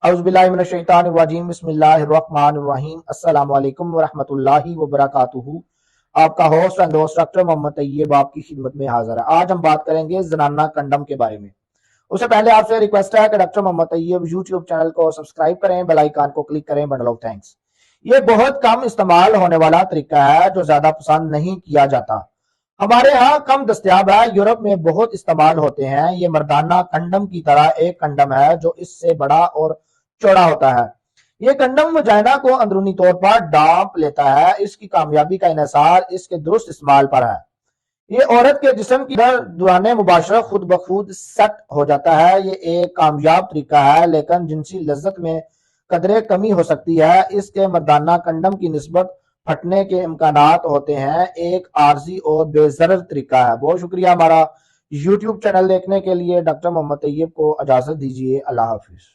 अऊज़ुबिल्लाहिमिनश्शैतानिर्रजीम बिस्मिल्लाहिर्रहमानिर्रहीम अस्सलामु अलैकुम वरहमतुल्लाहि वबरकातुहू। आपका होस्ट एंड दोस्त डॉक्टर मोहम्मद तैयब आपकी खिदमत में हाजिर है। आज हम बात करेंगे ज़नाना कंडम के बारे में। उससे पहले आपसे रिक्वेस्ट है कि doctor Mohammad Tayyab YouTube channel को सब्सक्राइब करें, बेल आइकन को क्लिक करें। Bundle of thanks. ये बहुत कम इस्तेमाल होने वाला तरीका है जो ज्यादा पसंद नहीं किया जाता। हमारे यहाँ कम दस्तयाब है, यूरोप में बहुत इस्तेमाल होते हैं। ये मर्दाना कंडम की तरह एक कंडम है जो इससे बड़ा और चौड़ा होता है। ये कंडम वजाइना को अंदरूनी तौर पर डांप लेता है। इसकी कामयाबी का इन्हिसार इसके दुरुस्त इस्तेमाल पर है। ये औरत के जिस्म की दौरान मुबाशरत खुद ब खुद सेट हो जाता है। ये एक कामयाब तरीका है, लेकिन जिनसी लज्जत में कदरे कमी हो सकती है। इसके मर्दाना कंडम की निस्बत फटने के इम्कानात होते हैं। एक आर्जी और बेज़रर तरीका है। बहुत शुक्रिया हमारा यूट्यूब चैनल देखने के लिए। डॉक्टर मोहम्मद तैयब को इजाजत दीजिए। अल्लाह हाफिज।